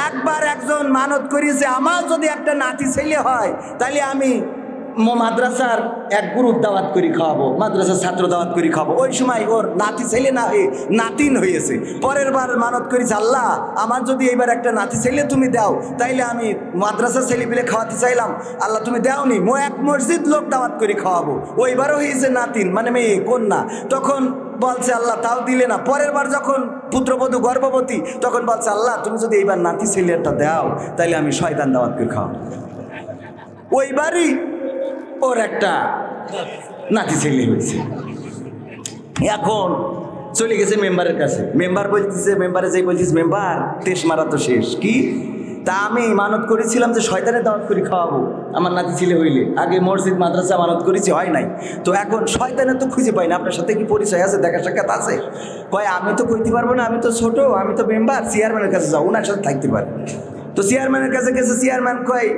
একবার একজন মানত করেছে, আমার যদি একটা নাতি ছেলে হয় তাহলে আমি মাদ্রাসার এক গ্রুপ দাওয়াত করে খাওয়াবো, মাদ্রাসার ছাত্র দাওয়াত করে খাওয়াবো। ওই সময় ওর নাতি ছেলে না হয়ে নাতিন হয়েছে। পরের বার মানত করেছে, আল্লাহ আমার যদি এইবার একটা নাতি ছেলে তুমি দাও তাইলে আমি মাদ্রাসার ছেলে পেলে খাওয়াতে চাইলাম, আল্লাহ তুমি দাওনি, এক মসজিদ লোক দাওয়াত করে খাওয়াবো। ওইবারও হয়েছে নাতিন, মানে মেয়ে কন্যা। তখন বলছে আল্লাহ তাও দিলে না। পরের বার যখন পুত্রবধূ গর্ভবতী, তখন বলছে আল্লাহ তুমি যদি এইবার নাতি ছেলেটা দাও তাইলে আমি শয়তান দাওয়াত করে খাওয়াবো। ওইবারই ওর একটা নাতি ছেলে হয়েছে। এখন চলে গেছে মেম্বারের কাছে। মেম্বার বলতেছে, মেম্বারে যেই বলছিস মেম্বার তেস মারা তো শেষ। কি তা আমি মানত করেছিলাম যে শয়তানের দাওয়াত করে খাওয়াবো আমার নাতি ছেলে হইলে। আগে মসজিদ মাদ্রাসা মানত করেছি, হয় নাই। তো এখন শয়তানের তো খুঁজে পাই না। আপনার সাথে কি পরিচয় আছে, দেখা সাক্ষাৎ আছে? কয় আমি তো কইতে পারবো না, আমি তো ছোট, আমি তো মেম্বার, চেয়ারম্যানের কাছে যাও, ওনার সাথে থাকতে পারে। তো চেয়ারম্যানের কাছে গেছে। চেয়ারম্যান কয়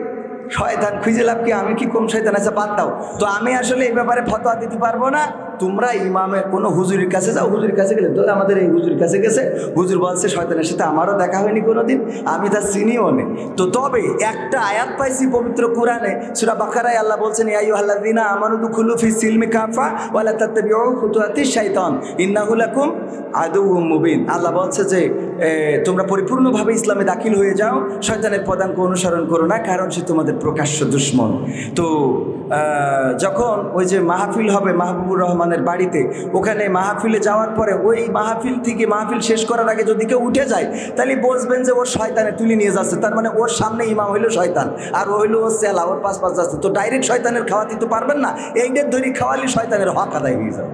শয়তান খুঁজে লাভ কি, আমি কি কম শয়তান আছে, বাদ দাও। তো আমি আসলে এই ব্যাপারে ফতোয়া দিতে পারবো না, তোমরা ইমামের কোনো হুজুরের কাছে যাও। হুজুরের কাছে গেলে তো আমাদের এই হুজুরের কাছে গেছে, হুজুর বলছে শয়তানের সাথে আমারও দেখা হয়নি কোনোদিন, আমি তা চিনিও নেই। তো তবে একটা আয়াত পাইছি পবিত্র কোরআনে, সূরা বাকারায় আল্লাহ বলছেন ইয়া আইয়ুহাল্লাযীনা আমানু দুখুলু ফিস সিলমি কাফা ওয়া লা তাত্তাবিউ খুতুওয়াতিশ শাইতান ইন্নাহু লাকুম আদুউম মুবিন। আল্লাহ বলছে যে তোমরা পরিপূর্ণভাবে ইসলামে দাখিল হয়ে যাও, শয়তানের পদাঙ্ক অনুসরণ করো না, কারণ সে তোমাদের প্রকাশ্য দুশমন। তো যখন ওই যে মাহফিল হবে মাহবুবুর রহমানের বাড়িতে, ওখানে মাহফিলে যাওয়ার পরে ওই মাহফিল থেকে মাহফিল শেষ করার আগে যদি কেউ উঠে যায় তাহলে বুঝবেন যে ওর শয়তানে তুলে নিয়ে যাচ্ছে। তার মানে ওর সামনে ইমাম হইলো শয়তান আর ও হইলো ওর চেলা, ওর পাশ যাচ্ছে। তো ডাইরেক্ট শয়তানের খাওয়াতে তো পারবেন না, এইটার ধরে খাওয়ালে শয়তানের হক আদায় হয়ে যাবে।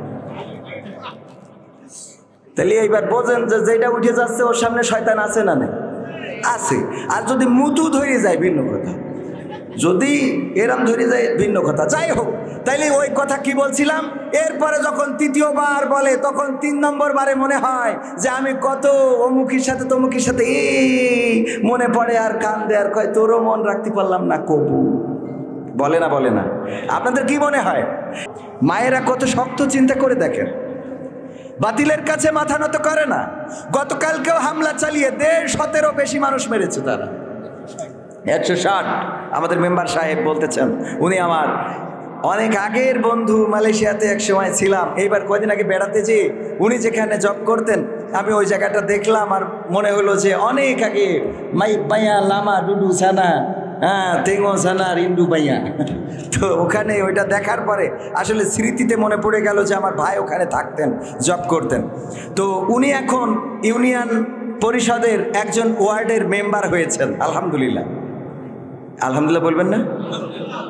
তাহলে এইবার বোঝেন যে যেটা উঠে যাচ্ছে ওর সামনে শয়তান আছে না নেই? আছে। আর যদি মুতু ধরে যায় ভিন্ন কথা, যদি এরম ধরে যায় ভিন্ন কথা। যাই হোক, তাইলে ওই কথা কি বলছিলাম, এরপরে যখন তৃতীয়বার বলে তখন 3 নম্বর বারে মনে হয় যে আমি কত অমুকের সাথে তমুকের সাথে এই মনে পড়ে আর কান্দে আর কয় তোরও মন রাখতে পারলাম না কবু। বলে না বলে না? আপনাদের কি মনে হয়? মায়েরা কত শক্ত চিন্তা করে দেখেন, বাতিলের কাছে মাথা নত করে না। গতকালকেও হামলা চালিয়ে 150 বেশি মানুষ মেরেছে তারা, 160। আমাদের মেম্বার সাহেব বলতেছেন, উনি আমার অনেক আগের বন্ধু, মালয়েশিয়াতে এক সময় ছিলাম, এইবার কয়দিন আগে বেড়াতে যেয়ে উনি যেখানে জব করতেন আমি ওই জায়গাটা দেখলাম আর মনে হলো যে অনেক আগে মাইয়া লামা ডুডু সানা, হ্যাঁ তেঙ্গো সানা রিন্ডু বাইয়া। তো ওখানে ওইটা দেখার পরে আসলে স্মৃতিতে মনে পড়ে গেল যে আমার ভাই ওখানে থাকতেন, জব করতেন। তো উনি এখন ইউনিয়ন পরিষদের একজন ওয়ার্ডের মেম্বার হয়েছেন, আলহামদুলিল্লাহ। আলহামদুলিল্লাহ বলবেন না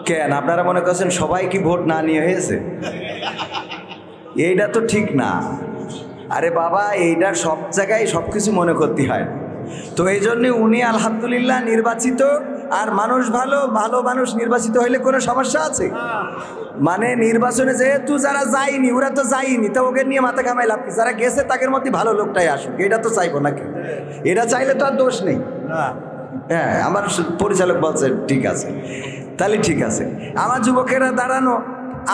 কেন? আপনারা মনে করছেন সবাই কি ভোট না নিয়ে হয়েছে? এইটা তো ঠিক না। আরে বাবা, এইটার সব জায়গায় সব কিছু মনে করতে হয়। তো এই জন্যে উনি আলহামদুলিল্লাহ নির্বাচিত। আর মানুষ ভালো, ভালো মানুষ নির্বাচিত হইলে কোনো সমস্যা আছে? মানে নির্বাচনে যেহেতু যারা যায়নি ওরা তো যায়নি, তো ওকে নিয়ে মাথা ঘামাই লাভ কি? যারা গেছে তাদের মধ্যে ভালো লোকটাই আসুক, এটা তো চাইবো নাকি? এটা চাইলে তো আর দোষ নেই। হ্যাঁ, আমার পরিচালক বলছে ঠিক আছে, তাহলে ঠিক আছে। আমার যুবকেরা দাঁড়ানো,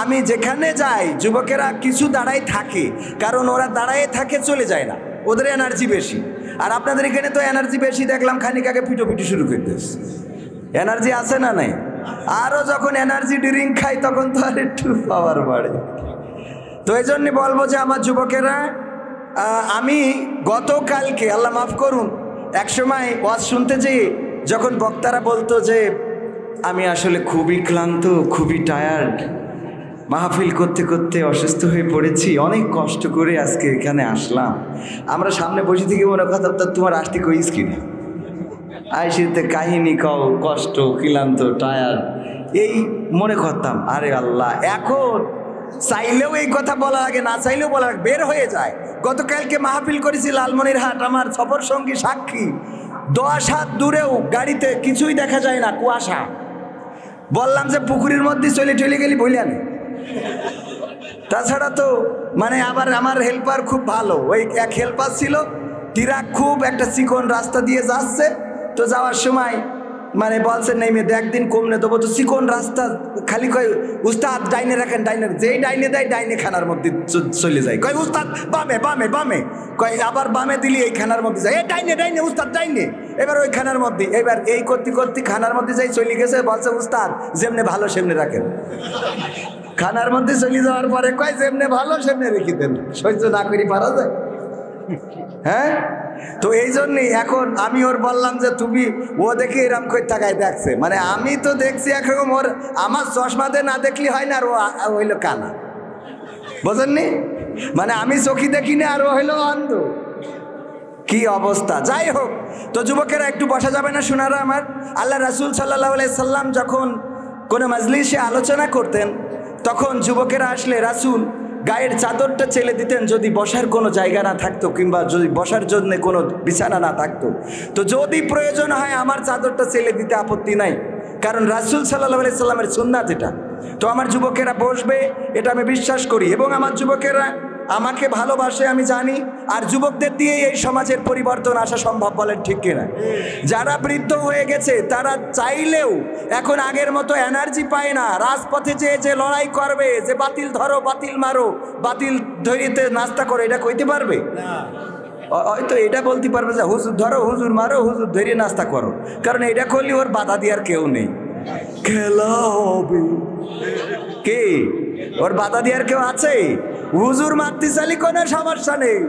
আমি যেখানে যাই যুবকেরা কিছু দাঁড়াই থাকে, কারণ ওরা দাঁড়ায় থাকে চলে যায় না, ওদের এনার্জি বেশি। আর আপনাদের এখানে তো এনার্জি বেশি দেখলাম, খানিক আগে পিটো শুরু করতেছে। এনার্জি আছে না নাই? আরও যখন এনার্জি ড্রিঙ্ক খাই তখন তো আর একটু পাওয়ার বাড়ে। তো এই জন্যে বলবো যে আমার যুবকেরা, আমি গতকালকে আল্লাহ মাফ করুন এক সময় ওয়াজ শুনতে যেয়ে যখন বক্তারা বলতো যে আমি আসলে খুবই ক্লান্ত, খুবই টায়ার্ড, মাহফিল করতে করতে অসুস্থ হয়ে পড়েছি, অনেক কষ্ট করে আজকে এখানে আসলাম। আমরা সামনে বসে থেকে মনে কথা তোমার আসতে কইস কিনা, আইসিতে কাহিনী কও, কষ্ট, ক্লান্ত, টায়ার্ড, এই মনে করতাম। আরে আল্লাহ, এখন চাইলেও এই কথা বলা লাগে, না চাইলেও বলা লাগে, বের হয়ে যায়। গতকালকে মাহফিল করেছি লালমনিরহাট, আমার সফর সঙ্গী সাক্ষী। 10 হাত দূরেও গাড়িতে কিছুই দেখা যায় না, কুয়াশা। বললাম যে পুকুরের মধ্যে চলে গেলি বললেন। তাছাড়া তো মানে আবার আমার হেল্পার খুব ভালো, ওই এক হেল্পার ছিল, ট্রাক খুব একটা চিকন রাস্তা দিয়ে যাচ্ছে, তো যাওয়ার সময় মানে বলছেন নেই মেয়ে একদিন কমনে দেবো তো চিকন রাস্তা খালি কয় উস্তাদ ডাইনে রাখেন ডাইনে, যেই ডাইনে দেয় ডাইনে খানার মধ্যে চলে যায়, কয় উস্তাদ বামে বামে বামে, কয় আবার বামে দিলি এই খানার মধ্যে যায়, এই ডাইনে ডাইনে উস্তাদ ডাইনে, এবার ওই খানার মধ্যে, এবার এই করতে করতে খানার মধ্যে যাই চলে গেছে, বলছে উস্তাদ যেমনে ভালো সেমনে রাখেন। খানার মধ্যে চলে যাওয়ার পরে কয় যেমনে ভালো সেমনে রেখে দেন, সহ্য না করি পারা যায়? হ্যাঁ, তো এই জন্যই এখন আমি ওর বললাম যে তুমি ও দেখে এরম করে তাকায় দেখছে, মানে আমি তো দেখছি এখন ওর আমার চশমাতে না দেখলি হয় না, আর ও হইলো কানা, বুঝেননি? মানে আমি চোখি দেখি না আর ও হইলো অন্ধ, কি অবস্থা। যাই হোক, তো যুবকেরা একটু বসা যাবে না শোনারা আমার? আল্লাহ রাসূল সাল্লাল্লাহু আলাইহি সাল্লাম যখন কোনো মাজলিসে আলোচনা করতেন তখন যুবকেরা আসলে রাসূল গায়ের চাদরটা চেলে দিতেন যদি বসার কোনো জায়গা না থাকতো, কিংবা যদি বসার জন্য কোনো বিছানা না থাকতো, তো যদি প্রয়োজন হয় আমার চাদরটা চেলে দিতে আপত্তি নাই, কারণ রাসূল সাল্লাল্লাহু আলাইহি সাল্লামের সুন্নাত এটা। তো আমার যুবকেরা বসবে, এটা আমি বিশ্বাস করি, এবং আমার যুবকেরা আমাকে ভালোবাসে আমি জানি, আর যুবকদের দিয়ে এই সমাজের পরিবর্তন আসা সম্ভব, বলেন ঠিক কিনা? যারা বৃদ্ধ হয়ে গেছে তারা চাইলেও এখন আগের মতো এনার্জি পায় না, রাজপথে যে লড়াই করবে, যে বাতিল ধরো বাতিল মারো বাতিল ধরিতে নাস্তা করো, এটা কইতে পারবে না। হয়তো এটা বলতে পারবে যে হুজুর ধরো হুজুর মারো হুজুর ধরে নাস্তা করো, কারণ এটা করলে ওর বাধা দেওয়ার কেউ নেই, খেলা হবে, কে ওর বাধা দেওয়ার কেউ আছে? হুজুর মারতে চালি কোনো সমস্যা নেই,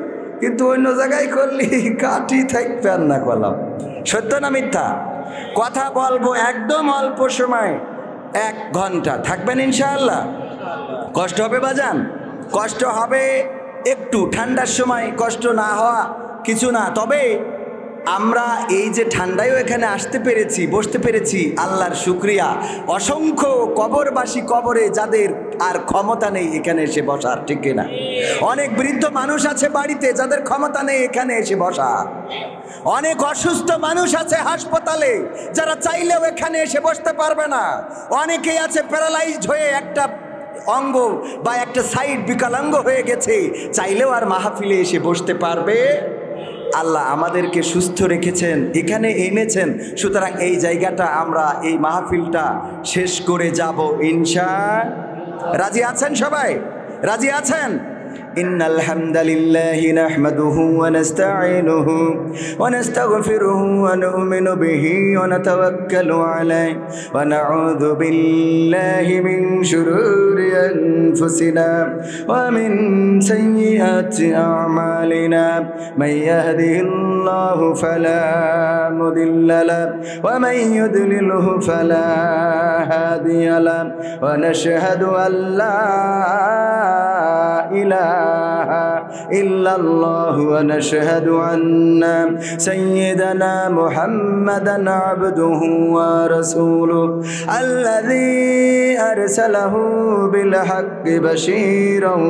কিন্তু অন্য জায়গায় করলি কাঠি থাকবে না। কলাম সত্য না মিথ্যা? কথা বলবো একদম অল্প সময়, 1 ঘন্টা থাকবেন ইনশাআল্লাহ। কষ্ট হবে বাজান, কষ্ট হবে একটু, ঠান্ডার সময় কষ্ট না হওয়া কিছু না। তবে আমরা এই যে ঠান্ডায়ও এখানে আসতে পেরেছি, বসতে পেরেছি, আল্লাহর শুকরিয়া। অসংখ্য কবরবাসী কবরে যাদের আর ক্ষমতা নেই এখানে এসে বসার, ঠিক কিনা? অনেক বৃদ্ধ মানুষ আছে বাড়িতে যাদের ক্ষমতা নেই এখানে এসে বসা, অনেক অসুস্থ মানুষ আছে হাসপাতালে যারা চাইলেও এখানে এসে বসতে পারবে না, অনেকেই আছে প্যারালাইজড হয়ে একটা অঙ্গ বা একটা সাইড বিকলাঙ্গ হয়ে গেছে, চাইলেও আর মাহফিলে এসে বসতে পারবে। আল্লাহ আমাদেরকে সুস্থ রেখেছেন, এখানে এনেছেন, সুতরাং এই জায়গাটা আমরা এই মাহফিলটা শেষ করে যাব ইনশাআল্লাহ। রাজি আছেন সবাই? রাজি আছেন? ইন্নাল হামদালিল্লাহি নাহমাদুহু ওয়া নাস্তাঈনুহু ওয়া নাস্তাগফিরুহু ওয়া নু'মিনু বিহি ওয়া নাতাওয়াক্কালু আলাইহি ওয়া নাউযু বিল্লাহি মিন শুরুরি আনফুসিনা ওয়া মিন সাইয়্যাতি আ'মালিনা মান ইয়াহদিহিল্লাহু ফালা মুদিল্লা লাহু ওয়া মান ইউদ্লিলহু ফালা হাদিয়া লাহু ওয়া নাশহাদু আল্লা ইলাহা ইল্লাল্লাহু ওয়া নাশহাদু আন্না সাইয়্যিদানা মুহাম্মাদান আবদুহু ওয়া রাসূলুহু আল্লাযী আরসালাহু বিল হাক্কি বাশীরান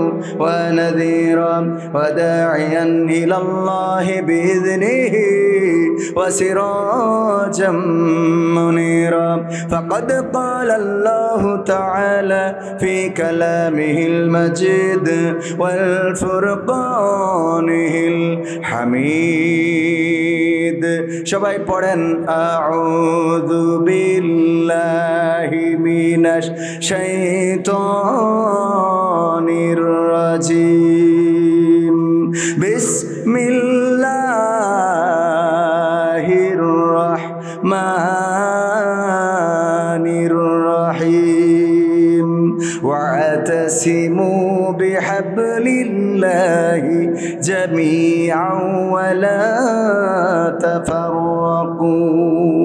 ওয়া নাযীরান ওয়া দা'iয়ান ইলাল্লাহি বিইذনিহি ওয়া সিরাজাম মুনীরা ফাকাদ ক্বালা আল্লাহু তাআলা ফি কালামিহিল মাজিদ ওয়ালফুরকানিহিল হামিদ। সবাই পড়েন আউযু বিল্লাহি মিনাশ শাইতানির রাজিম বিসমিল্লাহির রাহমানির রাহিম واعتصموا بحبل الله جميعا ولا تفرقوا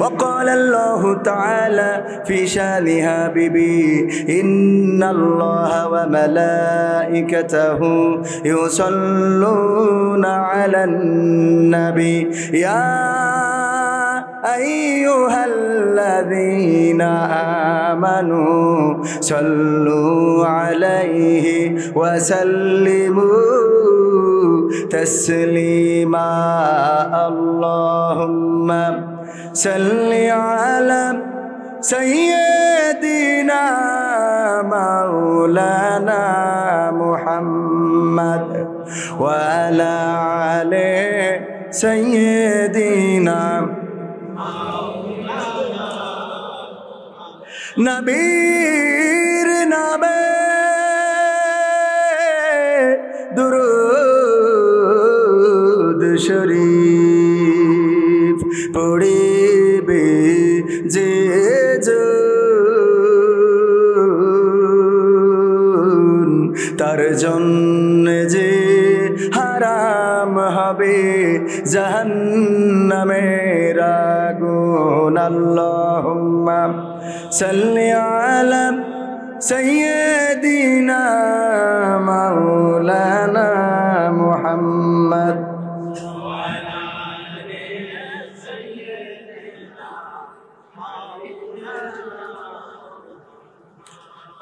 وقال الله تعالى في شان حبيبه إن الله وملائكته يصلون على النبي يا أيها الذين آمنوا صلوا عليه وسلموا تسليما اللهم صل على سيدنا مولانا محمد وعلى آل سيدنا নবীর নামে দুরূদ শরীফ পড়িবে যে তার জন্য যে হারাম হবে জাহান্নামের আগুন। আল্লাহুম্মা সাল্লি আলা সাইয়্যিদিনা মাওলানা মুহাম্মদ।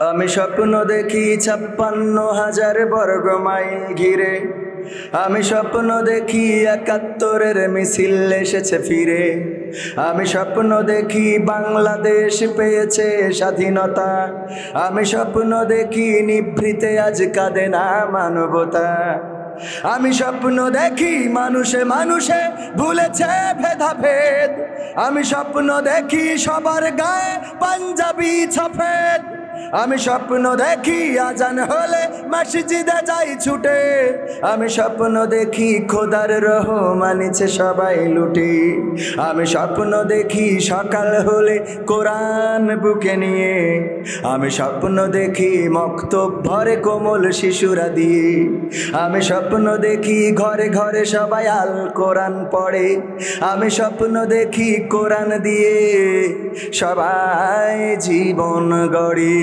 আমি স্বপ্ন দেখি 56,000 বর্গ মাইল ঘিরে, আমি স্বপ্ন দেখি 71-এর মিছিল এসেছে ফিরে, আমি স্বপ্ন দেখি বাংলাদেশ পেয়েছে স্বাধীনতা, আমি স্বপ্ন দেখি নিভৃতে আজ কাঁদে না মানবতা, আমি স্বপ্ন দেখি মানুষে মানুষে ভুলেছে ভেদাভেদ, আমি স্বপ্ন দেখি সবার গায়ে পাঞ্জাবি সফেদ, আমি স্বপ্ন দেখি আজান হলে মসজিদে যাই ছুটে, আমি স্বপ্ন দেখি খোদার রহমানিছে সবাই লুটে, আমি স্বপ্ন দেখি সকাল হলে কোরআন বুকে নিয়ে, আমি স্বপ্ন দেখি মক্তব ভরে কোমল শিশুরা দিয়ে, আমি স্বপ্ন দেখি ঘরে ঘরে সবাই আল কোরআন পড়ে, আমি স্বপ্ন দেখি কোরআন দিয়ে সবাই জীবন গড়ে।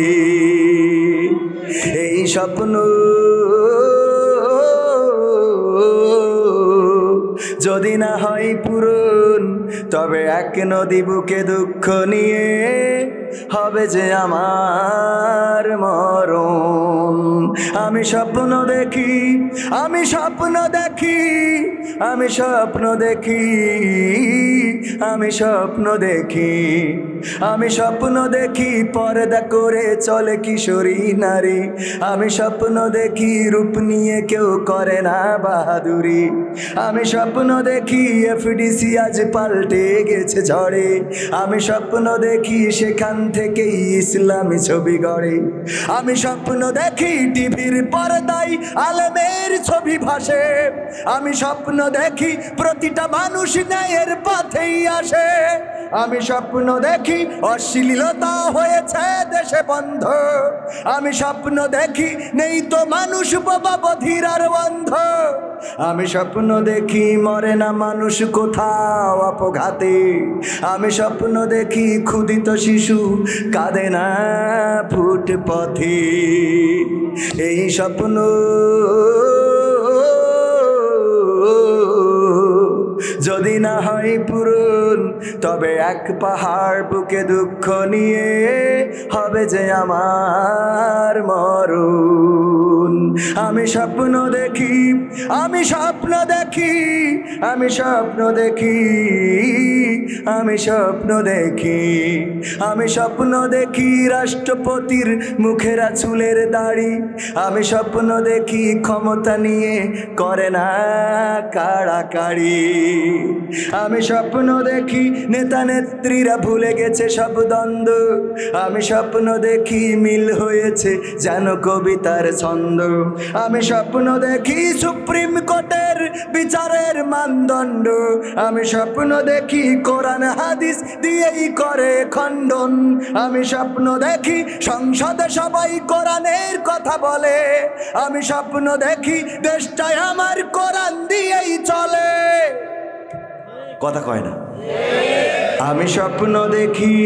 এই স্বপ্ন যদি না হয় পূরণ, তবে এক নদী বুকে দুঃখ নিয়ে হবে যে আমার মরণ। আমি স্বপ্ন দেখি, আমি স্বপ্ন দেখি, আমি স্বপ্ন দেখি, আমি স্বপ্ন দেখি, আমি স্বপ্ন দেখি পর্দা করে চলে কিশোরী নারী, আমি স্বপ্ন দেখি রূপ নিয়ে কেউ করে না বাহাদুরি, আমি স্বপ্ন দেখি এফডিসি আজ পাল্টে গেছে ঝড়ে, আমি স্বপ্ন দেখি সেখান থেকেই ইসলামী ছবি গড়ে, আমি স্বপ্ন দেখি টিভির পর্দায় আলেমের ছবি ভাসে, আমি স্বপ্ন দেখি প্রতিটা মানুষ ন্যায়ের পথেই আসে, আমি স্বপ্ন দেখি অশ্লীলতা হয়েছে দেশে বন্ধ, আমি স্বপ্ন দেখি নেই তো মানুষ বাবা বধির আর বন্ধ, আমি স্বপ্ন দেখি মরে না মানুষ কোথাও অপঘাতে, আমি স্বপ্ন দেখি ক্ষুধিত শিশু কাঁদে না ফুটপথে। এই স্বপ্ন যদি না হয় পূরণ, তবে এক পাহাড় বুকে দুঃখ নিয়ে হবে যে আমার মরণ। আমি স্বপ্ন দেখি, আমি স্বপ্ন দেখি, আমি স্বপ্ন দেখি, আমি স্বপ্ন দেখি, আমি স্বপ্ন দেখি রাষ্ট্রপতির মুখেরা চুলের দাড়ি, আমি স্বপ্ন দেখি ক্ষমতা নিয়ে করে না কাড়াকাড়ি, আমি স্বপ্ন দেখি নেতা নেত্রীরা ভুলে গেছে সব দ্বন্দ্ব, আমি স্বপ্ন দেখি মিল হয়েছে যেন কবিতার ছন্দ, আমি স্বপ্ন দেখি সুপ্রিম কোর্টের বিচারের মানদণ্ড, আমি স্বপ্ন দেখি কোরআন হাদিস দিয়েই করে খণ্ডন, আমি স্বপ্ন দেখি সংসদে সবাই কোরআনের কথা বলে, আমি স্বপ্ন দেখি দেশটায় আমার কোরআন দিয়েই চলে। কথা কয় না? আমি স্বপ্ন দেখি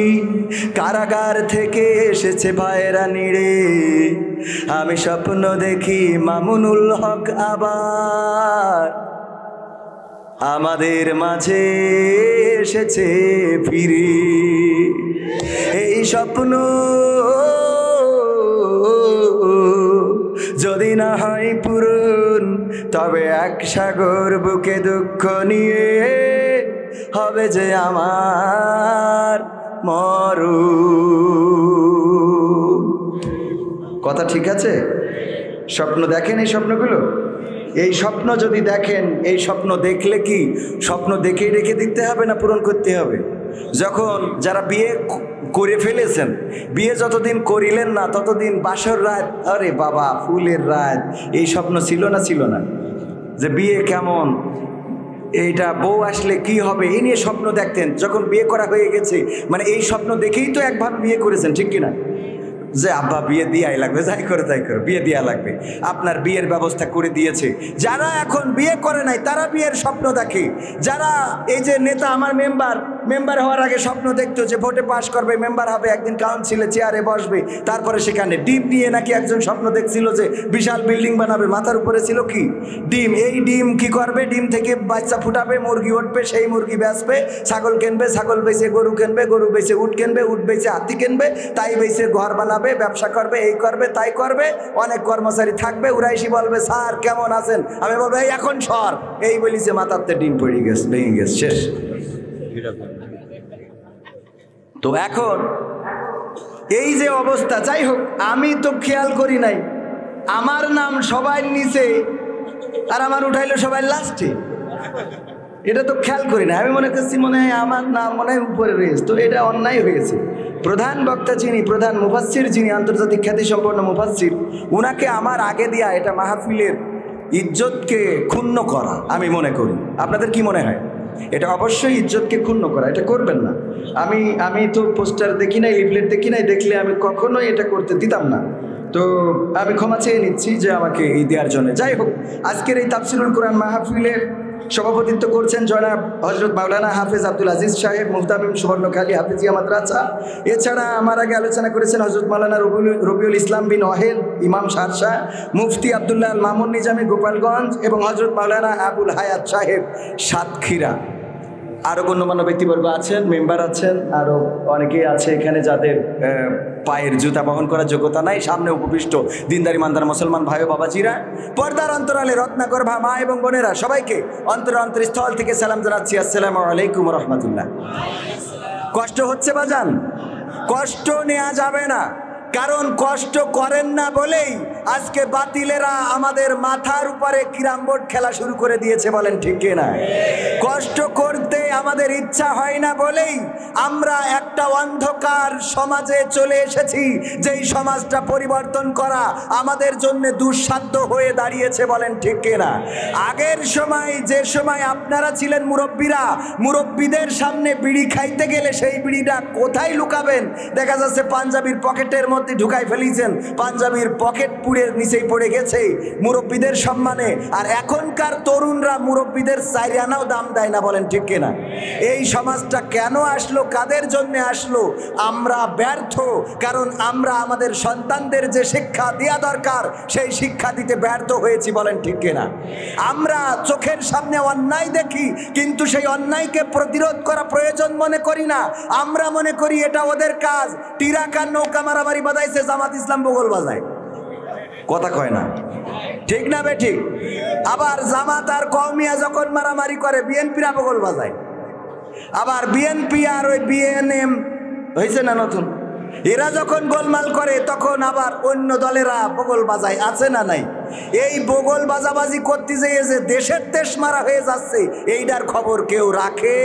কারাগার থেকে এসেছে ভাইরা নিড়ে, আমি স্বপ্ন দেখি মামুনুল হক আবার আমাদের মাঝে এসেছে ফিরে। এই স্বপ্ন যদি না হয় পূরণ, তবে এক সাগর বুকে দুঃখ নিয়ে হবে যে আমার মরণ। কথা ঠিক আছে? স্বপ্ন দেখেন এই স্বপ্নগুলো? এই স্বপ্ন যদি দেখেন, এই স্বপ্ন দেখলে কি স্বপ্ন দেখেই রেখে দিতে হবে না পূরণ করতে হবে? যখন যারা বিয়ে করে ফেলেছেন, বিয়ে যতদিন করিলেন না ততদিন বাসর রাত, আরে বাবা ফুলের রাত, এই স্বপ্ন ছিল না? ছিল না যে বিয়ে কেমন, এইটা বউ আসলে কি হবে, এই নিয়ে স্বপ্ন দেখতেন। যখন বিয়ে করা হয়ে গেছে মানে এই স্বপ্ন দেখেই তো একভাবে বিয়ে করেছেন, ঠিক কিনা? যে আব্বা বিয়ে দিয়াই লাগবে, যাই করে তাই করে বিয়ে দেওয়া লাগবে, আপনার বিয়ের ব্যবস্থা করে দিয়েছে। যারা এখন বিয়ে করে নাই তারা বিয়ের স্বপ্ন দেখে। যারা এই যে নেতা, আমার মেম্বার হওয়ার আগে স্বপ্ন দেখতো যে ভোটে পাশ করবে, মেম্বার হবে, একদিন কাউন্সিলে চেয়ারে বসবে, তারপরে সেখানে ডিম নিয়ে নাকি একজন স্বপ্ন দেখছিল যে বিশাল বিল্ডিং বানাবে, মাথার উপরে ছিল কি ডিম। এই ডিম কি করবে, ডিম থেকে বাচ্চা ফুটাবে, মুরগি উঠবে, সেই মুরগি বেচবে, ছাগল কিনবে, ছাগল বেচে গরু কিনবে, গরু বেচে উট কিনবে, উট বেচে হাতি কিনবে, তাই বেচে ঘর বানাবে, ব্যবসা করবে, এই করবে তাই করবে, অনেক কর্মচারী থাকবে। উড়াইশি বলবে স্যার কেমন আছেন, আমি বলবো এই এখন সর, এই বলিছে মাথাতে ডিম পড়ে গেছে, ভেঙে গেছে, শেষ। তো এখন এই যে অবস্থা, যাই হোক আমি তো খেয়াল করি নাই, আমার নাম সবাই নিচে আর আমার উঠাইলো সবাই লাস্টে, এটা তো খেয়াল করি না। আমি মনে করছি মনে হয় আমার নাম মনে হয় উপরে রয়েছে, তো এটা অন্যায় হয়েছে। প্রধান বক্তা যিনি, প্রধান মুফাসসির যিনি, আন্তর্জাতিক খ্যাতিসম্পন্ন মুফাসসির, উনাকে আমার আগে দেয়া এটা মাহফিলের ইজ্জতকে ক্ষুণ্ণ করা আমি মনে করি। আপনাদের কি মনে হয়? এটা অবশ্যই ইজ্জতকে ক্ষুণ্ণ করা, এটা করবেন না। আমি তো পোস্টার দেখি নাই, লিফলেট দেখি নাই, দেখলে আমি কখনোই এটা করতে দিতাম না। তো আমি ক্ষমা চেয়ে নিচ্ছি যে আমাকে এই দেওয়ার জন্য। যাই হোক, আজকের এই তাফসিরুল কোরআন মাহফিলের সভাপতিত্ব করছেন জনাব হযরত মাওলানা হাফেজ আব্দুল আজিজ সাহেব, মুহতামিম সুবর্ণখালী হাফেজিয়া মাদ্রাসা। এছাড়া আমার আগে আলোচনা করেছেন হযরত মাওলানা রবিউল ইসলাম বিন ওয়াহেদ, ইমাম শারশাহ, মুফতি আব্দুল্লাহ আল মামুন নিজামী গোপালগঞ্জ, এবং হযরত মাওলানা আবুল হায়াত সাহেব সাতক্ষীরা। আরও গণ্যমান্য ব্যক্তিবর্গ আছেন, মেম্বার আছেন, আরও অনেকেই আছে এখানে যাদের পায়ের জুতা বহন করার যোগ্যতা নাই। সামনে উপবিষ্ট দিনদার ইমানদার মুসলমান ভাই ও বাবাজিরা, পর্দার অন্তরালে রত্নাগর্ভা মা এবং বোনেরা, সবাইকে অন্তরস্থল থেকে সালাম জানাচ্ছি, আসসালামু আলাইকুম রহমতুল্লাহ। কষ্ট হচ্ছে বাজান? কষ্ট নেওয়া যাবে না, কারণ কষ্ট করেন না বলেই আজকে বাতিলেরা আমাদের মাথার উপরে ক্যারাম বোর্ড খেলা শুরু করে দিয়েছে, বলেন ঠিক কিনা? কষ্ট করতে আমাদের ইচ্ছা হয় না বলেই আমরা একটা অন্ধকার সমাজে চলে এসেছি, যেই সমাজটা পরিবর্তন করা আমাদের জন্য দুঃসাধ্য হয়ে দাঁড়িয়েছে, বলেন ঠিক কিনা? আগের সময়, যে সময় আপনারা ছিলেন মুরব্বীরা, মুরব্বীদের সামনে বিড়ি খাইতে গেলে সেই বিড়িটা কোথায় লুকাবেন, দেখা যাচ্ছে পাঞ্জাবির পকেটের মধ্যে ঢুকাই ফেলিয়েছেন, পাঞ্জাবির পকেট পুড়ে নিচেই পড়ে গেছে মুরব্বীদের সম্মানে। আর এখনকার তরুণরা মুরব্বীদের 4 আনাও দাম দেয় না, বলেন ঠিক কিনা? এই সমাজটা কেন আসলো, কাদের জন্য আসলো? আমরা ব্যর্থ, কারণ আমরা আমাদের সন্তানদের যে শিক্ষা দেওয়া দরকার সেই শিক্ষা দিতে ব্যর্থ হয়েছি, বলেন ঠিক কিনা? আমরা চোখের সামনে অন্যায় দেখি, কিন্তু সেই অন্যায়কে প্রতিরোধ করা প্রয়োজন মনে করি না। আমরা মনে করি এটা ওদের কাজ। টিরাকার নৌকা মারামারি বাজাইছে, জামাত ইসলাম বগল বাজায়, কথা কয় না, ঠিক না বে ঠিক? আবার জামাত আর কওমিয়া যখন মারামারি করে বিএনপিরা বগল বাজায়, আবার বিএনপি আর ওই বিএনএম হয়েছে না নতুন, এরা যখন গোলমাল করে তখন আবার অন্য দলেরা বগল বাজায়, আছে না নাই? এই বগল বাজাবাজি করতে যেয়ে যে দেশের দেশ মারা হয়ে যাচ্ছে, এইটার খবর কেউ রাখে?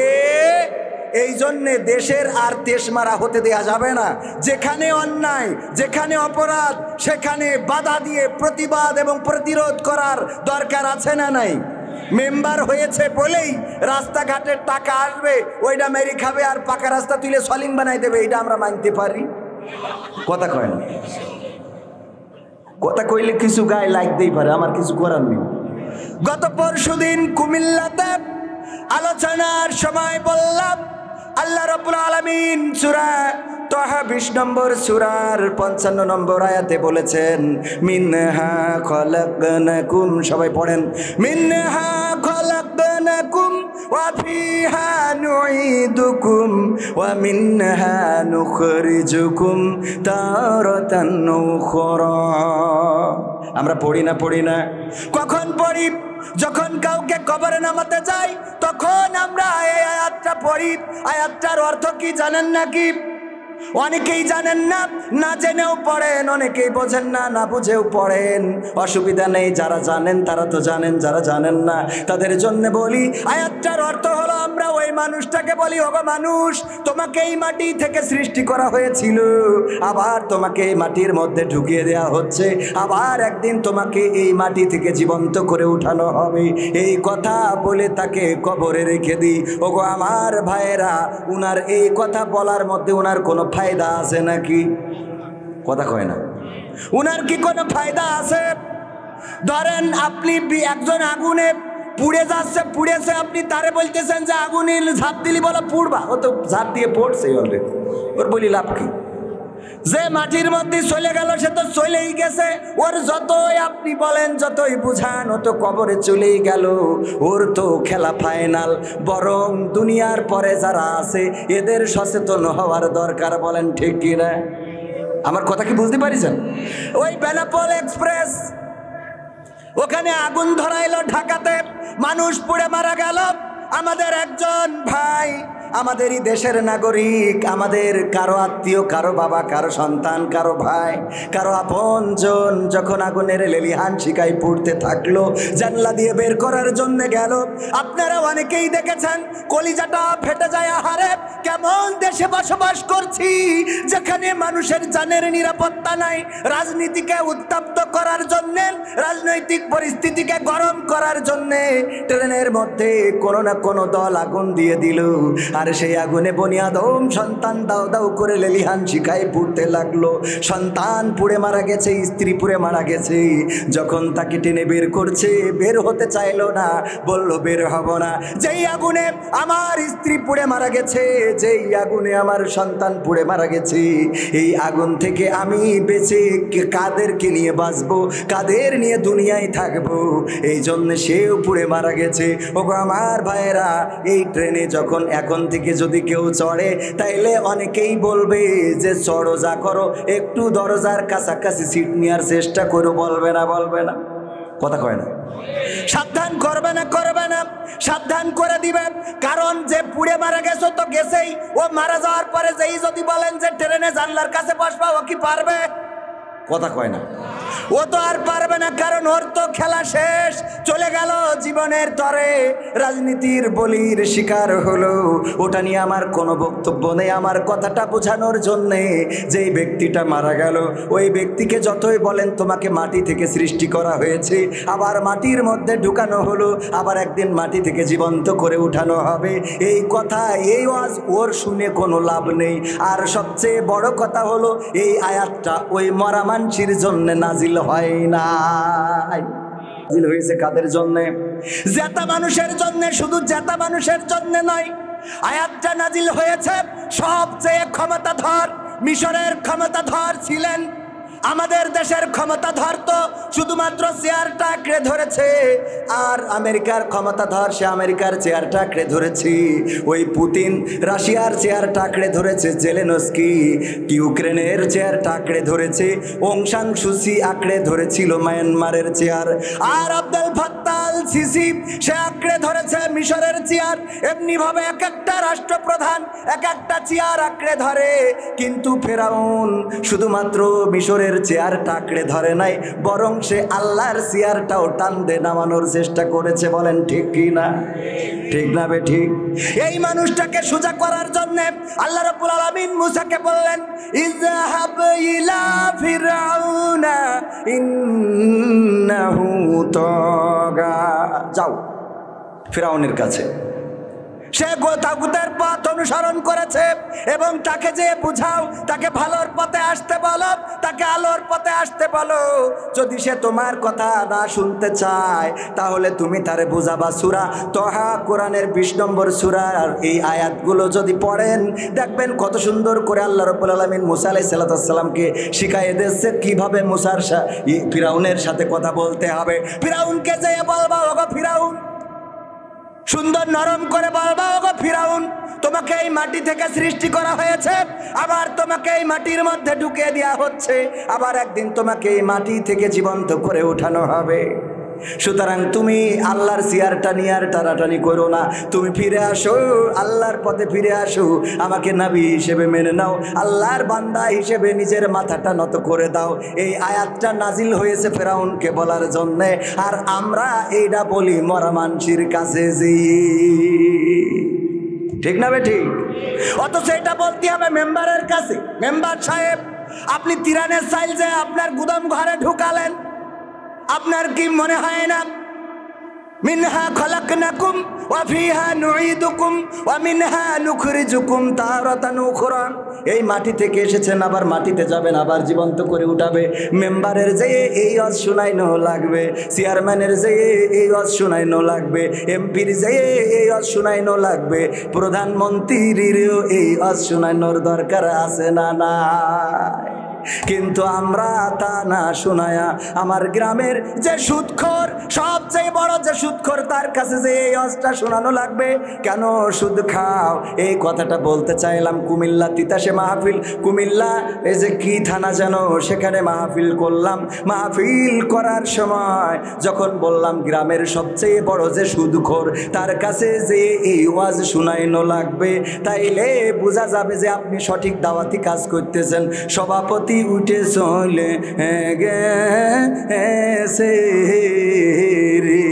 এই জন্যে দেশের আর দেশ মারা হতে দেয়া যাবে না। যেখানে অন্যায়, যেখানে অপরাধ, সেখানে বাধা দিয়ে প্রতিবাদ এবং প্রতিরোধ করার দরকার আছে না নাই? মেম্বার হয়েছে বলেই রাস্তাঘাটের টাকা আসবে, ওইটা মেরি খাবে আর পাকা রাস্তা তুলে সলিং বানাই দেবে, এটা আমরা মানতে পারি? কথা কয় না, কথা কইলে কিছু গায়ে লাগতেই পারে, আমার কিছু করার নেই। গত পরশুদিন কুমিল্লাতে আলোচনার সময় বললাম, আল্লাহ রাব্বুল আলামিন সূরা তাহা 20 নম্বর সূরার 55 নম্বর আয়াতে বলেছেন, মিনহা খলাকনাকুম, সবাই পড়েন, মিনহা খলাকনাকুম ওয়া ফিহা নুঈদুকুম ওয়া মিনহা নুখরিজুকুম তারাতান উখরা। আমরা পড়ি না? কখন পড়ি? যখন কাউকে কবরে নামাতে যাই তখন আমরা এই আয়াতটা পড়ি। আয়াতটার অর্থ কি জানেন নাকি? অনেকেই জানেন না, না জেনেও পড়েন, অনেকেই বোঝেন না, না বুঝেও পড়েন। অসুবিধা নেই, যারা জানেন তারা তো জানেন, যারা জানেন না তাদের জন্য বলি। আয়াতটার অর্থ হলো, আমরা ওই মানুষটাকে বলি, ওগো মানুষ, তোমাকে এই মাটি থেকে সৃষ্টি করা হয়েছিল, আবার তোমাকে এই মাটির মধ্যে ঢুকিয়ে দেওয়া হচ্ছে, আবার একদিন তোমাকে এই মাটি থেকে জীবন্ত করে উঠানো হবে। এই কথা বলে তাকে কবরে রেখে দিই। ওগো আমার ভাইয়েরা, উনার এই কথা বলার মধ্যে উনার কোনো ফায়দা আছে নাকি? কথা কয় না। উনার কি কোনো ফায়দা আছে? ধরেন আপনি একজন আগুনে পুড়ে যাচ্ছে, পুড়েছে, আপনি তারে বলতেছেন যে আগুনে ঝাঁপ দিলি বলো পুড়বা, ও তো ঝাঁপ দিয়ে পড়ছে অলরেডি, ওর বলি লাভ কি? যে মাটির মধ্যে চলে গেল সে তো চলেই গেছে, ওর যতই আপনি বলেন, যতই বুঝান, ও তো কবরে চলেই গেল, ওর তো খেলা ফাইনাল। বরং দুনিয়ার পরে যারা আছে এদের সচেতন হওয়ার দরকার, বলেন ঠিক কিনা? আমার কথা কি বুঝতে পারিছেন? ওই বেনাপোল এক্সপ্রেস, ওখানে আগুন ধরাইলো ঢাকাতে, মানুষ পুড়ে মারা গেল। আমাদের একজন ভাই, আমাদেরই দেশের নাগরিক, আমাদের কারো আত্মীয়, কারো বাবা, কারো সন্তান, কারো ভাই, কারো আপনজন যখন আগুনের লেলিহান শিকায় পুড়তে থাকলো, জানলা দিয়ে বের করার জন্য গেল। আপনারা অনেকেই দেখেছেন, কলিজাটা ফেটে যায়। আহারে, কেমন দেশে বসবাস করছি যেখানে মানুষের জানের নিরাপত্তা নাই। রাজনীতিকে উত্তপ্ত করার জন্যে, রাজনৈতিক পরিস্থিতিকে গরম করার জন্যে ট্রেনের মধ্যে কোনো না কোনো দল আগুন দিয়ে দিল, আর সেই আগুনে বনি আদম সন্তান দাও দাও করে লেলিহান শিখায় পুড়তে লাগলো। সন্তান পুড়ে মারা গেছে, স্ত্রী পুড়ে মারা গেছে। যখন তাকে টেনে বের করছে, বের হতে চাইলো না, বলল বের হব না। যেই আগুনে আমার স্ত্রী পুড়ে মারা গেছে, যেই আগুনে আমার সন্তান পুড়ে মারা গেছে, এই আগুন থেকে আমি বেঁচে কাদেরকে নিয়ে বাঁচবো, কাদের নিয়ে দুনিয়ায় থাকবো, এই জন্য সেও পুড়ে মারা গেছে। ওগো আমার ভাইয়েরা, এই ট্রেনে যখন এখন থেকে যদি কেউ চড়ে, তাইলে অনেকেই বলবে যে চড়ো যা করো, একটু দরজার কাছাকাছি সিট নেওয়ার চেষ্টা করো, বলবে না? বলবে না? কথা কয় না। সাবধান করবে না? করবে না? সাবধান করে দিবে। কারণ যে পুড়ে মারা গেছো তো গেছেই, ও মারা যাওয়ার পরে যেই যদি বলেন যে ট্রেনে জানলার কাছে বসবা, ও কি পারবে? কথা কয় না। ও তো আর পারবে না, কারণ ওর তো খেলা শেষ, চলে গেল জীবনের তরে, রাজনীতির বলির শিকার হলো। ওটা নিয়ে আমার কোনো বক্তব্য নেই। আমার কথাটা বোঝানোর জন্যে, যেই ব্যক্তিটা মারা গেল, ওই ব্যক্তিকে যতই বলেন তোমাকে মাটি থেকে সৃষ্টি করা হয়েছে, আবার মাটির মধ্যে ঢুকানো হলো, আবার একদিন মাটি থেকে জীবন্ত করে উঠানো হবে, এই কথা, এই ওয়াজ ওর শুনে কোনো লাভ নেই। আর সবচেয়ে বড় কথা হলো, এই আয়াতটা ওই মরা মানসির জন্য নাজিল হয় নাই। নাজিল হয়েছে কাদের জন্যে? জেতা মানুষের জন্য। শুধু জেতা মানুষের জন্য নয়, আয়াতটা নাজিল হয়েছে সবচেয়ে ক্ষমতাধর, মিশরের ক্ষমতাধর ছিলেন। আমাদের দেশের ক্ষমতাধর তো শুধুমাত্র চেয়ারটা আঁকড়ে ধরেছে, আর আমেরিকার ক্ষমতাধর সে আমেরিকার চেয়ারটা আঁকড়ে ধরেছি। ওই পুতিন রাশিয়ার চেয়ারটা আঁকড়ে ধরেছে, জেলেনস্কি ইউক্রেনের চেয়ারটা আঁকড়ে ধরেছে, অং সান সুচি আঁকড়ে ধরেছিল মায়ানমারের চেয়ার, আর আব্দুল ফাত্তাহ আল সিসি সে আঁকড়ে ধরেছে মিশরের চেয়ার। এমনিভাবে এক একটা রাষ্ট্রপ্রধান এক একটা চেয়ার আঁকড়ে ধরে, কিন্তু ফেরাউন শুধুমাত্র মিশরের চেয়ারটা আঁকড়ে ধরে নাই, বরং সে আল্লাহর চেয়ারটাও টানতে নামানোর চেষ্টা করেছে। বলেন ঠিক কি না? ঠিক না বে ঠিক? এই মানুষটাকে সোজা করার জন্য আল্লাহ রাব্বুল আলামিন মুসাকে বললেন, ইযহাব ইলা ফিরআউনা ইন্নাহু তাগা, যাও ফিরআউনের কাছে। সে তাগুতের পথ অনুসরণ করেছে, এবং তাকে যে বুঝাও, তাকে ভালোর পথে আসতে বলো, তাকে আলোর পথে আসতে বলো। যদি সে তোমার কথা না শুনতে চায়, তাহলে তুমি তারে বুঝাবা। সূরা তহা, কোরআনের 20 নম্বর সূরা, আর এই আয়াতগুলো যদি পড়েন, দেখবেন কত সুন্দর করে আল্লাহ রাব্বুল আলামিন মুসা আলাইহিস সালামকে শিখাইয়ে দিয়েছে কিভাবে মুসার ফিরাউনের সাথে কথা বলতে হবে। ফিরাউনকে যে বলবা, ওগো ফিরাউন, সুন্দর নরম করে বলবা, ওগো ফিরাউন, তোমাকে এই মাটি থেকে সৃষ্টি করা হয়েছে, আবার তোমাকে এই মাটির মধ্যে ঢুকিয়ে দেওয়া হচ্ছে, আবার একদিন তোমাকে এই মাটি থেকে জীবন্ত করে উঠানো হবে। সুতরাং তুমি আল্লাহর চেয়ারটা নিয়ে আর টানাটানি করো না, তুমি ফিরে আসো, আল্লাহর পথে ফিরে আসো, আমাকে নবী হিসেবে মেনে নাও, আল্লাহর বান্দা হিসেবে নিজের মাথাটা নত করে দাও। এই আয়াতটা নাজিল হয়েছে ফেরাউনকে বলার জন্যে, আর আমরা এইটা বলি মরা মানসির কাছে যে, ঠিক না বে ঠিক? অথচ এটা বলতে হবে মেম্বারের কাছে। মেম্বার সাহেব, আপনি তিরানের চাইল যে আপনার গুদাম ঘরে ঢুকালেন, আপনার কি মনে হয় না মিনহা খলাকনাকুম ওয়া ফিহা নুঈদুকুম ওয়া মিনহা নুখরিজুকুম তারাতান উখরা? এই মাটি থেকে এসেছেন, আবার মাটিতে যাবেন, আবার জীবন্ত করে উঠাবে। মেম্বারের যে এই ওয়াজ শুনাইনো লাগবে, চেয়ারম্যানের যে এই ওয়াজ শুনাইনো লাগবে, এমপির যে এই ওয়াজ শুনাইনো লাগবে, প্রধানমন্ত্রীরও এই ওয়াজ শুনাইনোর দরকার আছে না না? কিন্তু আমরা তা না শোনায়া আমার গ্রামের যে সুদখোর, সবচেয়ে বড় যে সুদখোর, তার কাছে যে এই ওয়াজটা শোনানো লাগবে। কেন সুদ খাও? এই কথাটা বলতে চাইলাম। কুমিল্লা তিতাসে মাহফিল, কুমিল্লা এই যে কি থানা যেন, সেখানে মাহফিল করলাম। মাহফিল করার সময় যখন বললাম গ্রামের সবচেয়ে বড় যে সুদখোর, তার কাছে যে এই ওয়াজ শুনাইনো লাগবে, তাইলে বোঝা যাবে যে আপনি সঠিক দাওয়াতি কাজ করতেছেন। সভাপতি উঠে চলে গেছে রে।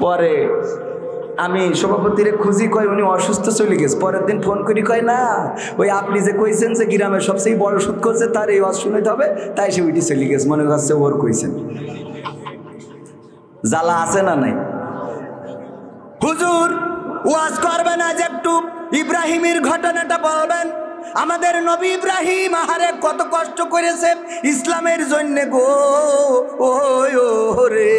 পরে আমি সভাপতিরে খুঁজি, কয় উনি অসুস্থ চলে গেছে। পরের দিন ফোন করি, কয় না, ওই আপনি যে কইছেন যে গ্রামের সবচেয়ে বড় সুদ করছে, তার এই ওয়াজ শুনাইতে হবে, তাই সে উঠে চলে গেছে। মনে করছে ওর কইছেন। জ্বালা আছে না নাই? হুজুর ওয়াজ করবেন, আজ একটু ইব্রাহিমের ঘটনাটা বলবেন। আমাদের নবী ইব্রাহিম আহারে কত কষ্ট করেছে ইসলামের জন্য গো, ও রে,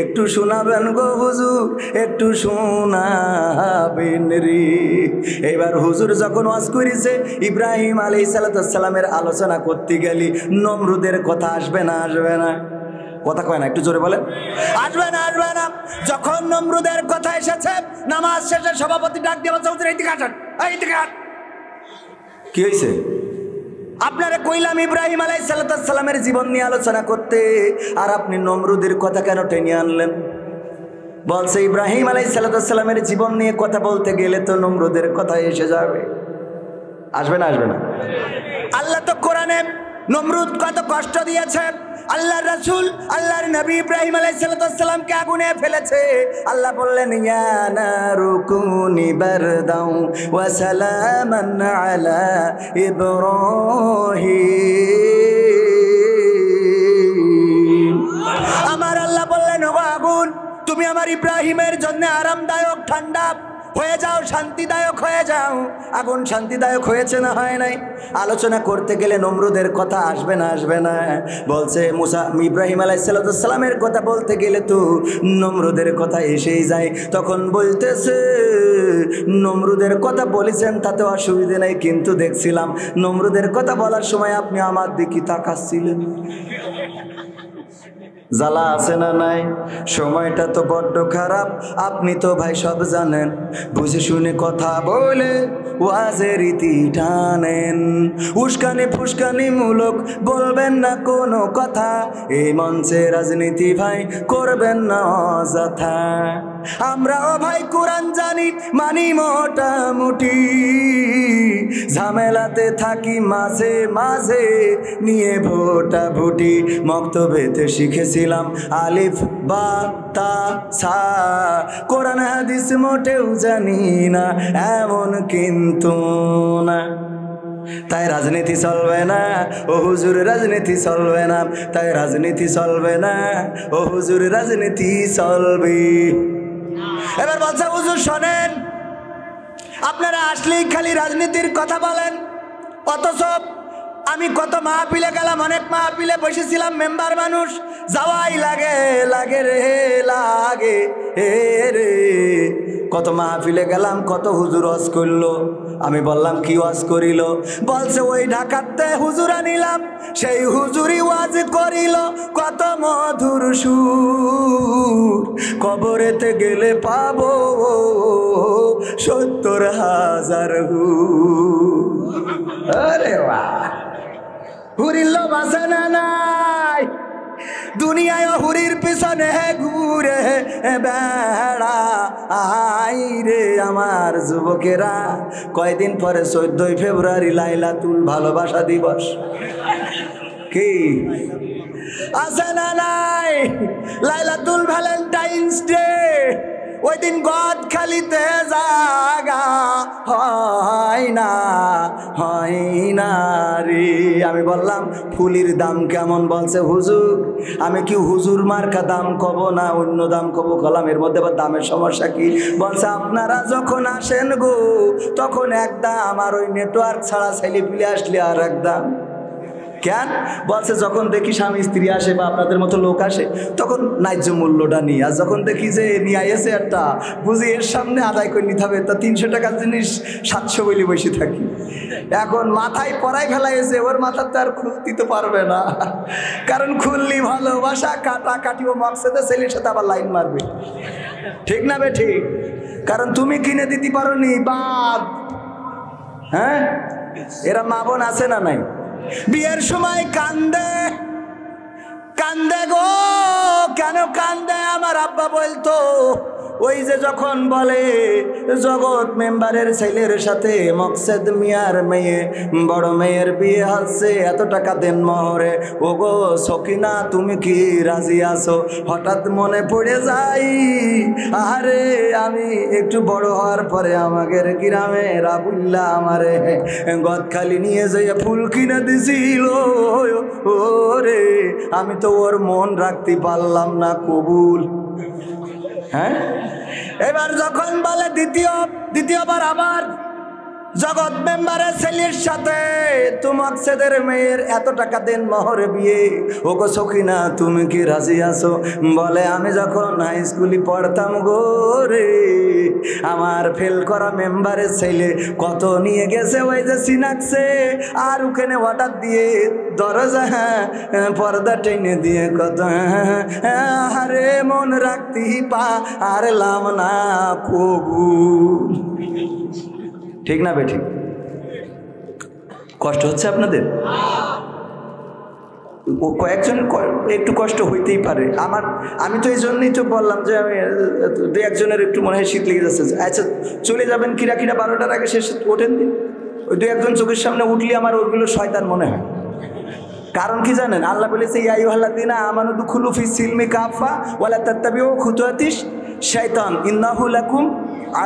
একটু শোনাবেন গো হুজুর, একটু শোনাবেন রে। এবার হুজুর যখন ওয়াজ করেছে, ইব্রাহিম আলাইহিস সালামের আলোচনা করতে গেলি নমরুদের কথা আসবে না? আসবে না? কথা কয় না, একটু জোরে বলেন। আসবে না? আসবে না? যখন নমরুদের কথা এসেছে, নামাজ শেষে সভাপতি ডাক দিয়ে বলছে, হুজুর এইদিকে আসেন, এইদিকে আসেন। কি হয়েছে? আপনারা কইলাম ইব্রাহিম আলাইহিস সালামের জীবন নিয়ে আলোচনা করতে, আর আপনি নমরুদের কথা কেন টেনে আনলেন? বলছে ইব্রাহিম আলাইহিস সালামের জীবন নিয়ে কথা বলতে গেলে তো নমরুদের কথা এসে যাবে। আসবে না? আসবে না? আল্লাহ তো কোরআনে নমরুদ কত কষ্ট দিয়েছে, আল্লাহর রাসূল আল্লাহর নবী ইব্রাহিম আলাইহিস সালামকে আগুনে ফেলেছে। আল্লাহ বললেন, ইয়া নারু কুনি বারদাও ওয়া সালামান আলা ইব্রাহিম। আমার আল্লাহ বললেন, ও আগুন, তুমি আমার ইব্রাহিমের জন্য আরামদায়ক ঠান্ডা হয়ে যাও, শান্তিদায়ক হয়ে যাও। আগুন শান্তিদায়ক হয়েছে না হয় নাই? আলোচনা করতে গেলে নমরুদের কথা আসবে না? আসবে না? বলছে মুসা ইব্রাহিম আলাইহিস সালামের কথা বলতে গেলে তো নমরুদের কথা এসেই যায়। তখন বলতেছে, নমরুদের কথা বলেছেন তাতে অসুবিধে নেই, কিন্তু দেখছিলাম নমরুদের কথা বলার সময় আপনি আমার দিকে তাকাচ্ছিলেন। জ্বালা আছে না নাই? সময়টা তো বড্ড খারাপ, আপনি তো ভাই সব জানেন। বুঝে শুনে কথা বলে ওয়াজের রীতি টানেন, উস্কানি ফুস্কানি মূলক বলবেন না কোনো কথা। এই মঞ্চে রাজনীতি ভাই করবেন না অযথা। আমরাও ভাই কোরআন জানি, মানি মোটামুটি, ঝামেলাতে থাকি মাঝে মাঝে নিয়ে ভোটা ভুটি। মক্তবেতে শিখেছিলাম আলিফ বা তা সা, কোরআন হাদিস মোটেও জানি না এমন কিন্তু না। তাই রাজনীতি চলবে না ও হুজুর, রাজনীতি চলবে না। তাই রাজনীতি চলবে না ও হুজুর, রাজনীতি চলবে। এবার বলছে, হুজুর শোনেন, আপনারা আসলেই খালি রাজনীতির কথা বলেন, অথচ আমি কত মাহফিলে গেলাম, অনেক মাহফিলে বসেছিলাম, মেম্বার মানুষ, যাওয়াই লাগে লাগে রে লাগে রে। কত মাহফিলে গেলাম, কত হুজুর ওয়াজ করলো। আমি বললাম, কি ওয়াজ করিল? বলছে, ওই ঢাকাতে হুজুর আনিলাম, সেই হুজুরি ওয়াজ করিল কত মধুর সুর। কবরেতে গেলে পাবো 70,000 হুর। আরে বাহ! হুরির লোভ আছে না নাই? দুনিয়ায় হুরির পিছনে ঘুরে বেড়া আই রে আমার যুবকেরা। কয়দিন পরে 14 ফেব্রুয়ারি লাইলাতুল ভালোবাসা দিবস, কি আছে না নাই? লাইলাতুল ভ্যালেন্টাইন্স ডে, ওই দিন গদ খালিতে জাগা হয় না রে। আমি বললাম ফুলির দাম কেমন? বলছে হুজুর। আমি কি হুজুর মার্কা দাম কব না অন্য দাম কব? কলাম এর মধ্যে আবার দামের সমস্যা কি? বলছে আপনারা যখন আসেন গো তখন এক দাম, আর ওই নেটওয়ার্ক ছাড়া ছেলে পিলে আসলে আর এক দাম। কেন? বলছে যখন দেখি স্বামী স্ত্রী আসে বা আপনাদের মতো লোক আসে তখন ন্যায্য মূল্যটা নিই, আর যখন দেখি যে নিয়ে আইসে একটা বুঝি এর সামনে আদায় করে নিতে হবে, তা 300 টাকার জিনিস 700 বলে বসে থাকি। এখন মাথায় পড়াই ফেলাইছে, ওর মাথার তো আর খুলতে তো পারবে না, কারণ খুললি ভালোবাসা কাটাকাটি ও মকসেদে ছেলের সাথে আবার লাইন মারবে, ঠিক না বে ঠিক? কারণ তুমি কিনে দিতে পারো নি বাদ। হ্যাঁ, এরা মা বোন আছে না নাই? বিয়ের সময় কান্দে গো। কেন কান্দে? আমার আব্বা বলতো ওই যে যখন বলে জগৎ মেম্বারের ছেলের সাথে মকসেদ মিয়ার মেয়ে বড় মেয়ের বিয়ে হচ্ছে, এত টাকা দেন মহরে, ও গো সকিনা তুমি কি রাজি আছো? হঠাৎ মনে পড়ে যাই, আরে আমি একটু বড় হওয়ার পরে আমাদের গ্রামে রাবুল্লাহ আমারে গদখালি নিয়ে যাইয়া ফুল কিনে দিছিল, ওরে আমি তো ওর মন রাখতে পারলাম না, কবুল। হ্যাঁ, এবার যখন বলে দ্বিতীয়বার আবার জগৎ মেম্বারের ছেলের সাথে মকসেদের মেয়ের এত টাকা দেন মহরে বিয়ে, ও গো সখিনা তুমি কি রাজি আছো? বলে আমি যখন হাই স্কুলে পড়তাম গো রে, আমার ফেল করা মেম্বারের ছেলে কত নিয়ে গেছে ওই যে সিনাক্সে, আর ওখানে অর্ডার দিয়ে দরজা পর্দা টেনে দিয়ে কত আরে মন রাখতেই পারলাম না, কবুল। ঠিক না বেঠিক? কষ্ট হচ্ছে আপনাদের? কয়েকজন একটু কষ্ট হইতেই পারে। আমি তো এই জন্যই তো বললাম যে আমি দু একজনের একটু মনে হয় শীত লেগে যাচ্ছে। আচ্ছা চলে যাবেন কিরা 12টার আগে শেষ ওঠেন দিন, ওই দু একজন চোখের সামনে উঠলে আমার ওইগুলো শয়তান মনে হয়। কারণ কি জানেন? আল্লাহ বলেছে ইয়া আইয়ুহাল্লাযীনা আমানু দুখুলু ফিস সিলমি কাফা ওয়ালা তাত্তাবিউ খুতুওয়াতিশ শাইতান ইন্নাহু লাকুম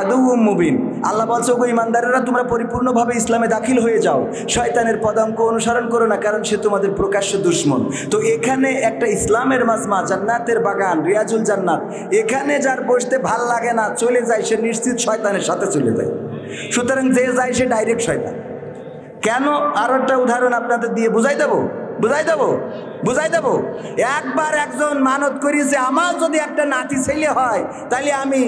আদুউম মুবিন। আল্লাহ বলছে ওগো ইমানদারেরা তোমরা পরিপূর্ণভাবে ইসলামে দাখিল হয়ে যাও, শয়তানের পদাঙ্ক অনুসরণ করো না, কারণ সে তোমাদের প্রকাশ্য দুশমন। তো এখানে একটা ইসলামের মাজমা, জান্নাতের বাগান, রিয়াজুল জান্নাত, এখানে যার বসতে ভাল লাগে না চলে যায়, সে নিশ্চিত শয়তানের সাথে চলে যায়। সুতরাং যে যায় সে ডাইরেক্ট শয়তান। কেন? আরো একটা উদাহরণ আপনাদের দিয়ে বুঝাই দেবো। একবার একজন মানত করেছে আমার যদি একটা নাতি ছেলে হয় তাহলে আমি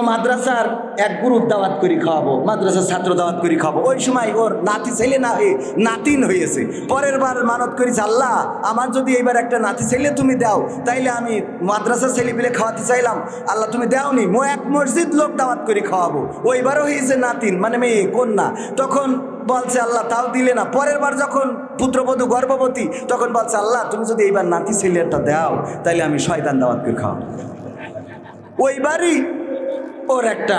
মাদ্রাসার এক গ্রুপ দাওয়াত করে খাওয়াবো, মাদ্রাসার ছাত্র দাওয়াত করে খাওয়াবো। ওই সময় ওর নাতি ছেলে না হয়ে নাতিন হয়েছে। পরের বার মানত করেছে আল্লাহ আমার যদি এইবার একটা নাতি ছেলে তুমি দাও তাইলে আমি মাদ্রাসার ছেলে পেলে খাওয়াতে চাইলাম, আল্লাহ তুমি দাওনি, এক মসজিদ লোক দাওয়াত করে খাওয়াবো। ওইবারও হয়েছে নাতিন মানে মেয়ে কন্যা, তখন বলছে আল্লাহ তাও দিলে না। পরের বার যখন পুত্রবধূ গর্ভবতী তখন বলছে আল্লাহ তুমি যদি এইবার নাতি ছেলেটা দাও তাইলে আমি শয়তান দাওয়াত করে খাওয়াবো। ওইবারই ওর একটা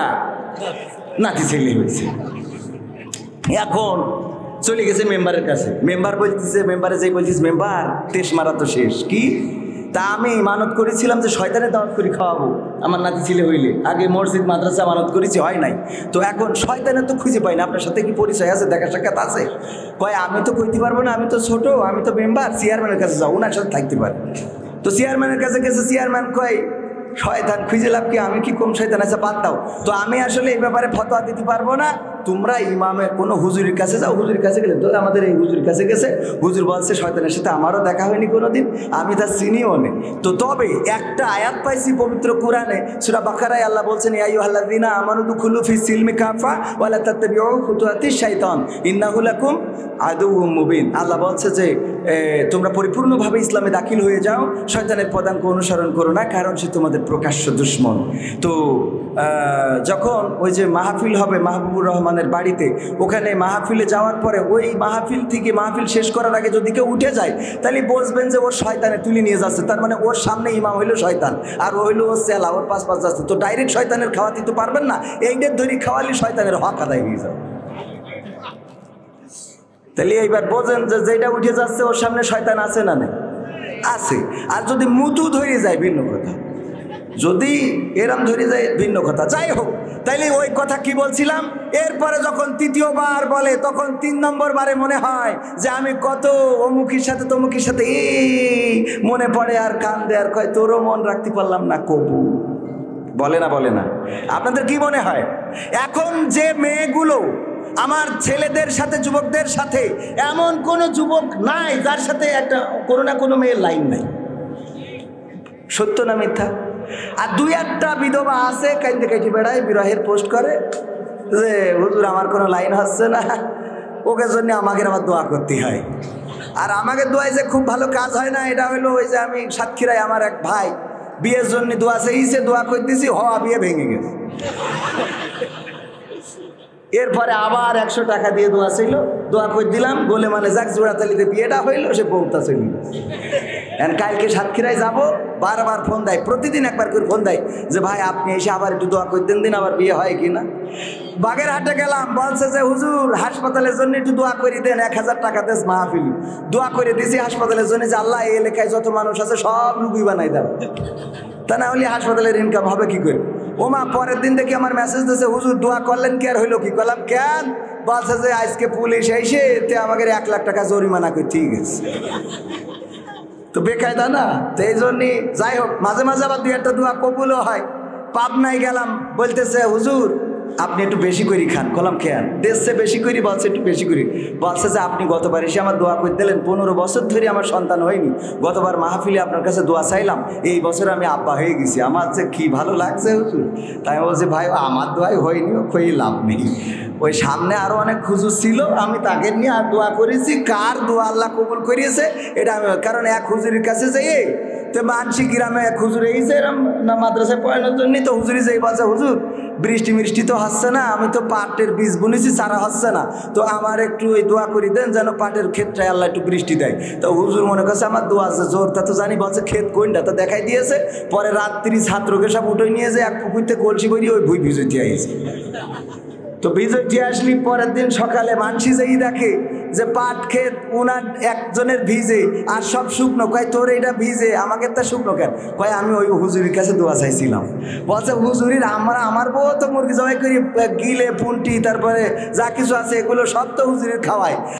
নাতি ছেলে হয়েছে। এখন চলে গেছে মেম্বারের কাছে, মেম্বার বলতেছে, মেম্বারে যেই বলছিস মেম্বার তেস মারা তো শেষ। কি তা আমি মানত করেছিলাম যে শয়তানের দাওয়াত করে খাওয়াবো আমার নাতি ছেলে হইলে, আগে মসজিদ মাদ্রাসা মানত করেছি, হয় নাই। তো এখন শয়তানের তো খুঁজে পাই না, আপনার সাথে কি পরিচয় আছে, দেখা সাক্ষাৎ আছে? কয় আমি তো কইতে পারবো না, আমি তো ছোট, আমি তো মেম্বার, চেয়ারম্যানের কাছে যাও, ওনার সাথে থাকতে পারে। তো চেয়ারম্যানের কাছে গেছে, চেয়ারম্যান কয় শয়তান খুঁজে লাভ কি, আমি কি কম শয়তান আছে, বাদ দাও। তো আমি আসলে এই ব্যাপারে ফতোয়া দিতে পারবো না, তোমরা ইমামের কোনো হুজুরের কাছে যাও। হুজুরের কাছে গেলে তো আমাদের এই হুজুরের কাছে গেছে, হুজুর বলছে শয়তানের সাথে আমারও দেখা হয়নি কোনোদিন, আমি তা চিনিও নেই। তো তবে একটা আয়াত পাইছি পবিত্র কোরআনে, সূরা বাকারায় আল্লাহ বলছেন ইয়া আইয়ুহাল্লাযীনা আমানু দুখুলু ফিস সিলমি কাফা ওয়ালা তাত্তাবিউ খুতুওয়াতিশ শাইতান ইন্নাহু লাকুম আদুউম মুবিন। আল্লাহ বলছে যে তোমরা পরিপূর্ণভাবে ইসলামে দাখিল হয়ে যাও, শয়তানের পদাঙ্ক অনুসরণ করো না, কারণ সে তোমাদের প্রকাশ্য দুশ্মন। তো যখন ওই যে মাহফিল হবে মাহবুবুর রহমানের বাড়িতে, ওখানে মাহফিলে যাওয়ার পরে ওই মাহফিল থেকে মাহফিল শেষ করার আগে যদি কেউ উঠে যায় তাহলে বুঝবেন যে ওর শয়তানে তুলে নিয়ে যাচ্ছে, তার মানে ওর সামনে ইমাম হইলো শয়তান আর ও হইলো ওর চেলা, ওর পাশ যাচ্ছে। তো ডাইরেক্ট শয়তানের খাওয়াতে তো পারবেন না, এইটার ধরি খাওয়ালে শয়তানের হক আদায় হয়ে যাবে। তাহলে এইবার বোঝেন যে যেটা উঠে যাচ্ছে ওর সামনে শয়তান আছে না নেই? আছে। আর যদি মুতু ধরে যায় ভিন্ন কথা, যদি এরম ধরে যায় ভিন্ন কথা। যাই হোক, তাইলে ওই কথা কি বলছিলাম, এরপরে যখন তৃতীয়বার বলে তখন 3 নম্বর বারে মনে হয় যে আমি কত অমুখীর সাথে তমুখীর সাথে এই মনে পড়ে আর কান্দে আর কয় তোরও মন রাখতে পারলাম না কবু। বলে না বলে না? আপনাদের কি মনে হয় এখন যে মেয়েগুলো আমার ছেলেদের সাথে যুবকদের সাথে, এমন কোনো যুবক নাই যার সাথে একটা কোনো না কোনো মেয়ের লাইন নাই? সত্য না মিথ্যা? আর 2-1টা বিধবা আছে কাইতে কাইতে বেড়ায়, বিরহের পোস্ট করে যে হুজুর আমার কোনো লাইন হচ্ছে না, ওকে জন্য আমাকে আবার দোয়া করতে হয়। আর আমাকে দোয়ায় যে খুব ভালো কাজ হয় না, এটা হলো ওই যে আমি সাতক্ষীরায় আমার এক ভাই বিয়ের জন্য দোয়া চেয়েছে, দোয়া করতেছি, হওয়া বিয়ে ভেঙে গেছে। এরপরে আবার 100 টাকা দিয়ে দোয়া ছিল, দোয়া করে দিলাম, বলে মানে যাক জোড়াতালিতে বিয়েটা হইলো, সে বউটা চলে গেছে। কালকে সাতক্ষীরায় যাব, বারবার ফোন দেয়, প্রতিদিন একবার করে ফোন দেয় যে ভাই আপনি এসে আবার একটু দোয়া করে দিন, আবার বিয়ে হয় কি না। বাগেরহাটে গেলাম, বলছে যে হুজুর হাসপাতালের জন্য একটু দোয়া করে দেন, 1000 টাকা দেশ মাহফিল। দোয়া করে দিছি হাসপাতালের জন্য যে আল্লাহ এই এলাকায় যত মানুষ আছে সব রুগী বানাই দেন, তা না হলে হাসপাতালের ইনকাম হবে কি করে। ওমা পরের দিন দেখি আমার মেসেজ দিয়েছে, হুজুর দোয়া করলেন কি আর হইলো কি? করলাম কেন? বলছে যে আজকে পুলিশ এসে আমাকে 1 লাখ টাকা জরিমানা করে ঠিক আছে। তো বেকায়দা না? তো এই জন্যই যাই হোক, মাঝে মাঝে আবার 2-1টা দোয়া কবুলও হয়। পাবনায় গেলাম, বলতেছে হুজুর আপনি একটু বেশি করে খান। কলাম কেন? দেশে বেশি করি, বলছে একটু বেশি করি। বলছে যে আপনি গতবার এসে আমার দোয়া করে দিলেন, 15 বছর ধরে আমার সন্তান হয়নি, গতবার মাহফিলে আপনার কাছে দোয়া চাইলাম, এই বছর আমি আব্বা হয়ে গেছি, আমার যে কি ভালো লাগছে হুজুর। তাই বলছে ভাই আমার দোয়াই হয়নি, কই লাভ নেই, ওই সামনে আরো অনেক হুজুর ছিল, আমি তাকে নিয়ে আর দোয়া করেছি, কার দোয়া আল্লাহ কবুল করিয়েছে এটা আমি, কারণ এক হুজুরের কাছে যাই তো মানসি গ্রামে এক হুজুর এইছে এরম না মাদ্রাসায় পড়ানোর জন্য, তো হুজুরি যাই বলছে হুজুর বৃষ্টি তো হচ্ছে না, আমি তো পাটের বীজ বুনেছি, চারা হচ্ছে না, তো আমার একটু ওই দোয়া করে দেন যেন পাটের ক্ষেত্রে আল্লাহ একটু বৃষ্টি দেয়। তো হুজুর মনে করছে আমার দোয়া আছে জোর, তা তো জানি, বলছে ক্ষেত কোনটা, তো দেখাই দিয়েছে। পরে রাত্রি ছাত্রকে সব উঠে নিয়ে যে এক পুকুরতে কলসি করি ওই ভুই ভিজতে আইছে। তো ভিজতে আসলি পরের দিন সকালে মানসি যেই দেখে যে পাট ক্ষেত উনার একজনের ভিজে আর সব শুকনো, কয় তোর এটা ভিজে আমাকে তা শুকনো কেন? কয় আমি ওই হুজুরির কাছে দোয়া চাইছিলাম। বলছে হুজুরির আমার বউ তো মুরগি জবাই করি গিলে পুন্টি তারপরে যা কিছু আছে এগুলো সব তো হুজুরির খাওয়ায়।